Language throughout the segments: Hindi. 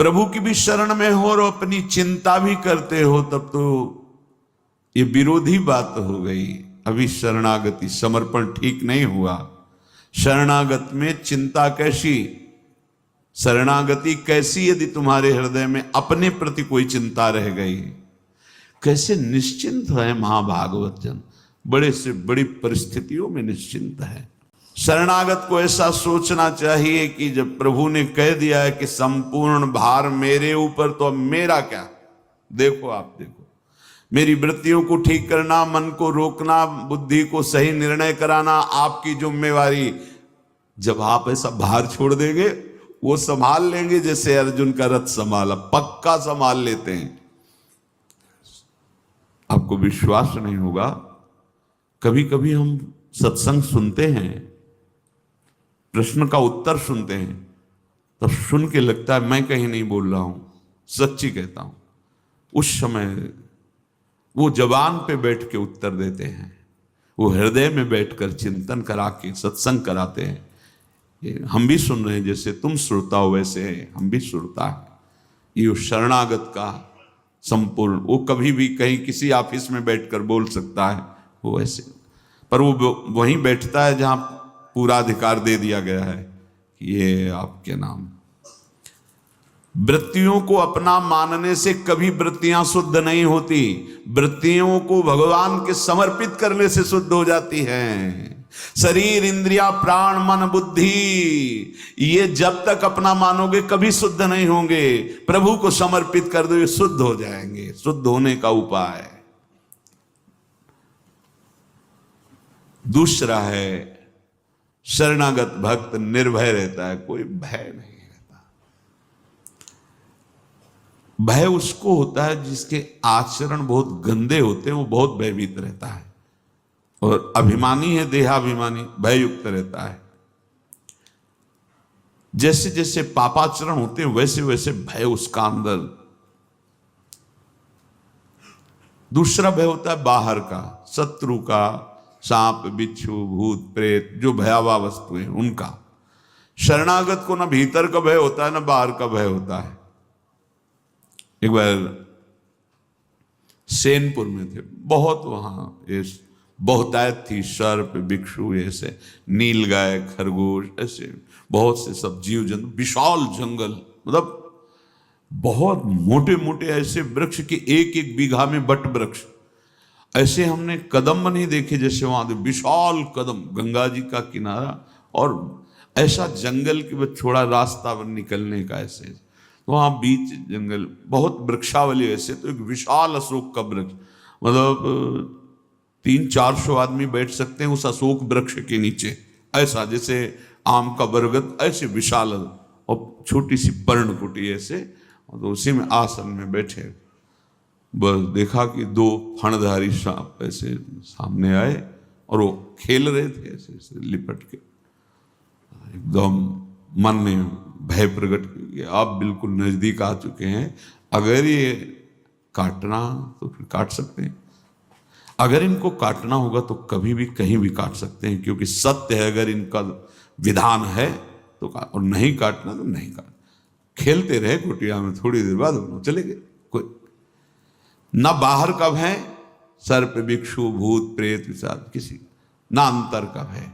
प्रभु की भी शरण में हो और अपनी चिंता भी करते हो, तब तो ये विरोधी बात हो गई। अभी शरणागति समर्पण ठीक नहीं हुआ। शरणागत में चिंता कैसी, शरणागति कैसी यदि तुम्हारे हृदय में अपने प्रति कोई चिंता रह गई। कैसे निश्चिंत है महाभागवत जन, बड़े से बड़ी परिस्थितियों में निश्चिंत है। शरणागत को ऐसा सोचना चाहिए कि जब प्रभु ने कह दिया है कि संपूर्ण भार मेरे ऊपर, तो अब मेरा क्या। देखो, आप देखो, मेरी वृत्तियों को ठीक करना, मन को रोकना, बुद्धि को सही निर्णय कराना आपकी जिम्मेवारी। जब आप ऐसा भार छोड़ देंगे, वो संभाल लेंगे, जैसे अर्जुन का रथ संभाला, पक्का संभाल लेते हैं। आपको विश्वास नहीं होगा, कभी कभी हम सत्संग सुनते हैं, प्रश्न का उत्तर सुनते हैं, तब सुन के लगता है मैं कहीं नहीं बोल रहा हूं, सच्ची कहता हूं। उस समय वो जबान पे बैठ के उत्तर देते हैं, वो हृदय में बैठकर चिंतन करा के सत्संग कराते हैं। हम भी सुन रहे हैं, जैसे तुम श्रोता हो वैसे हम भी श्रोता है। ये शरणागत का संपूर्ण, वो कभी भी कहीं किसी ऑफिस में बैठकर बोल सकता है, वो ऐसे, पर वो वहीं बैठता है जहां पूरा अधिकार दे दिया गया है कि ये आपके नाम। वृत्तियों को अपना मानने से कभी वृत्तियां शुद्ध नहीं होती, वृत्तियों को भगवान के समर्पित करने से शुद्ध हो जाती हैं। शरीर, इंद्रिया, प्राण, मन, बुद्धि, ये जब तक अपना मानोगे कभी शुद्ध नहीं होंगे। प्रभु को समर्पित कर दो, ये शुद्ध हो जाएंगे। शुद्ध होने का उपाय दूसरा है, शरणागत भक्त निर्भय रहता है, कोई भय नहीं रहता। भय उसको होता है जिसके आचरण बहुत गंदे होते हैं, वो बहुत भयभीत रहता है। और अभिमानी है, देहाभिमानी, भययुक्त रहता है। जैसे जैसे पापाचरण होते हैं वैसे वैसे भय उसका अंदर। दूसरा भय होता है बाहर का, शत्रु का, सांप, बिच्छू, भूत, प्रेत, जो भयावह वस्तुएं उनका। शरणागत को ना भीतर का भय होता है ना बाहर का भय होता है। एक बार सेनपुर में थे, बहुत वहां बहुतायत थी, सर्प, बिच्छू, ऐसे नीलगाय, खरगोश, ऐसे बहुत से सब जीव जंतु, विशाल जंगल, मतलब बहुत मोटे मोटे ऐसे वृक्ष के एक एक बीघा में बट वृक्ष। ऐसे हमने कदम नहीं देखे जैसे वहां विशाल कदम, गंगा जी का किनारा, और ऐसा जंगल के बस थोड़ा रास्ता निकलने का ऐसे। तो वहां बीच जंगल, बहुत वृक्षावली। ऐसे तो एक विशाल अशोक का वृक्ष, मतलब 300-400 आदमी बैठ सकते हैं उस अशोक वृक्ष के नीचे। ऐसा जैसे आम का बरगद, ऐसे विशाल, और छोटी सी पर्णकुटी ऐसे, तो उसी में आसन में बैठे। बस देखा कि 2 फणधारी सांप ऐसे सामने आए और वो खेल रहे थे ऐसे ऐसे लिपट के। एकदम मन में भय प्रकट किया, आप बिल्कुल नजदीक आ चुके हैं, अगर ये काटना तो फिर काट सकते हैं। अगर इनको काटना होगा तो कभी भी कहीं भी काट सकते हैं, क्योंकि सत्य है, अगर इनका विधान है तो और नहीं काटना तो नहीं काट। खेलते रहे कुटिया में, थोड़ी देर बाद दोनों चले गए। कोई ना बाहर का भय, सर्प, बिच्छू, भूत, प्रेत, विषाद, किसी ना अंतर का भय,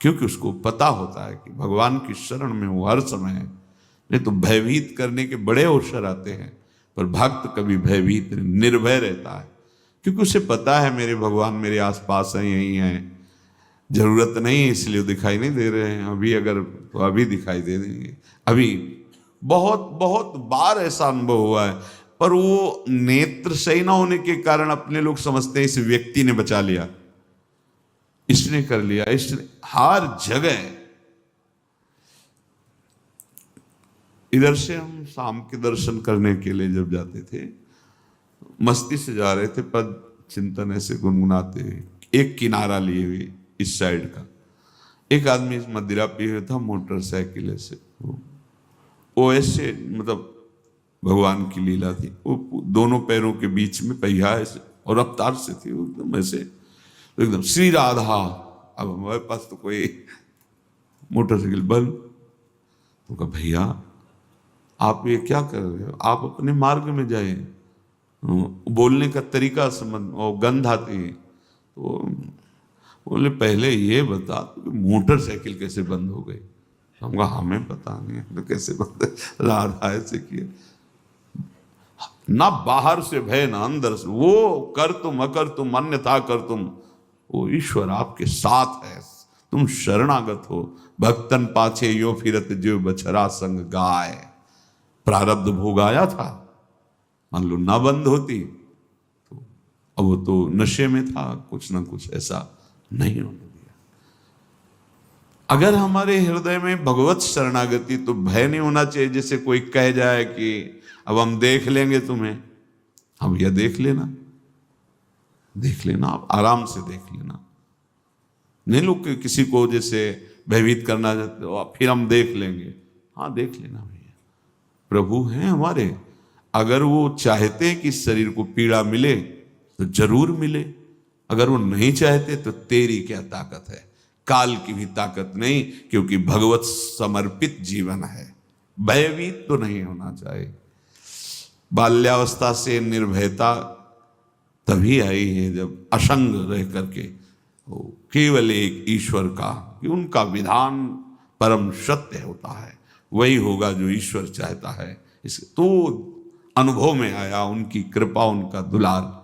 क्योंकि उसको पता होता है कि भगवान की शरण में वो हर समय है। नहीं तो भयभीत करने के बड़े अवसर आते हैं, पर भक्त कभी भयभीत निर्भय रहता है, क्योंकि उसे पता है मेरे भगवान मेरे आसपास हैं, यही हैं, जरूरत नहीं है इसलिए दिखाई नहीं दे रहे हैं। अभी अगर तो अभी दिखाई दे देंगे। अभी बहुत बहुत बार ऐसा अनुभव हुआ है, पर वो नेत्र सही ना होने के कारण अपने लोग समझते हैं इस व्यक्ति ने बचा लिया, इसने कर लिया, इसने। हर जगह इधर से हम शाम के दर्शन करने के लिए जब जाते थे, मस्ती से जा रहे थे, पद चिंतन ऐसे गुनगुनाते हुए, एक किनारा लिए हुए इस साइड का। एक आदमी मदिरा पिए हुआ था, मोटरसाइकिल ऐसे, वो ऐसे, मतलब भगवान की लीला थी, वो दोनों पैरों के बीच में पहिया ऐसे, और रफ्तार से थी एकदम ऐसे, तो एकदम श्री राधा। अब हमारे पास तो कोई मोटरसाइकिल बल, तो कहा भैया आप ये क्या कर रहे हो, आप अपने मार्ग में जाए। बोलने का तरीका समझ, और गंध आती है। तो बोले पहले ये बता कि मोटरसाइकिल कैसे बंद हो गई। हम कहा हमें पता नहीं तो कैसे बंद है? राधा ऐसे किए ना, बाहर से भय ना अंदर से, वो कर तुम अकर तुम अन्यथा कर तुम, वो ईश्वर आपके साथ है, तुम शरणागत हो। भक्तन पाछे यो फिरत जो बछरा संग गाय। प्रारब्ध भोग आया था, मान लो ना बंद होती तो अब वो तो नशे में था, कुछ ना कुछ ऐसा नहीं होने दिया। अगर हमारे हृदय में भगवत शरणागति, तो भय नहीं होना चाहिए जैसे कोई कह जाए कि अब हम देख लेंगे तुम्हें। अब यह देख लेना, देख लेना, आप आराम से देख लेना। नहीं लोग किसी को जैसे भयभीत करना चाहते हो, फिर हम देख लेंगे। हाँ देख लेना भैया, प्रभु हैं हमारे। अगर वो चाहते कि शरीर को पीड़ा मिले तो जरूर मिले, अगर वो नहीं चाहते तो तेरी क्या ताकत है, काल की भी ताकत नहीं, क्योंकि भगवत समर्पित जीवन है। भयभीत तो नहीं होना चाहिए। बाल्यावस्था से निर्भयता तभी आई है जब असंग रह करके केवल एक ईश्वर का, कि उनका विधान परम सत्य होता है, वही होगा जो ईश्वर चाहता है। इस तो अनुभव में आया उनकी कृपा, उनका दुलार।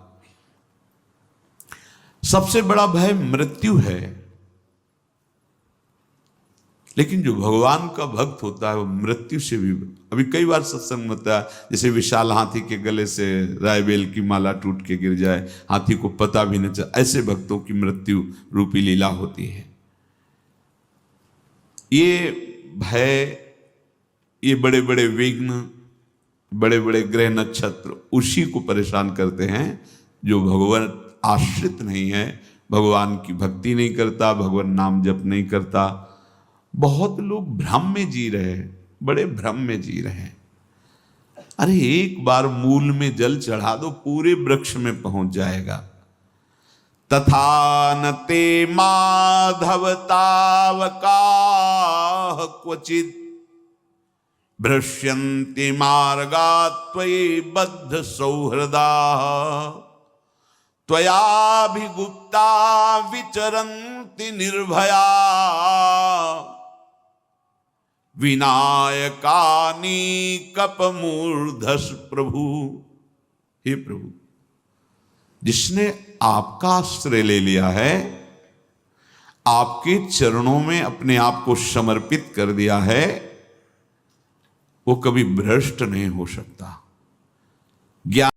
सबसे बड़ा भय मृत्यु है, लेकिन जो भगवान का भक्त होता है वो मृत्यु से भी, अभी कई बार सत्संग में होता है, जैसे विशाल हाथी के गले से रायबेल की माला टूट के गिर जाए, हाथी को पता भी न चले, ऐसे भक्तों की मृत्यु रूपी लीला होती है। ये भय, ये बड़े बड़े विघ्न, बड़े बड़े ग्रह नक्षत्र उसी को परेशान करते हैं जो भगवान आश्रित नहीं है, भगवान की भक्ति नहीं करता, भगवान नाम जप नहीं करता। बहुत लोग भ्रम में जी रहे हैं, बड़े भ्रम में जी रहे हैं। अरे एक बार मूल में जल चढ़ा दो, पूरे वृक्ष में पहुंच जाएगा। तथा न ते माधव तावका क्वचित भ्रश्यन्ति मार्गा त्वयि बद्ध सौहृदा। त्वयाभिगुप्ता विचरन्ति निर्भया। विनायकानी कपमूर्धस प्रभु। हे प्रभु, जिसने आपका आश्रय ले लिया है, आपके चरणों में अपने आप को समर्पित कर दिया है, वो कभी भ्रष्ट नहीं हो सकता। ज्ञान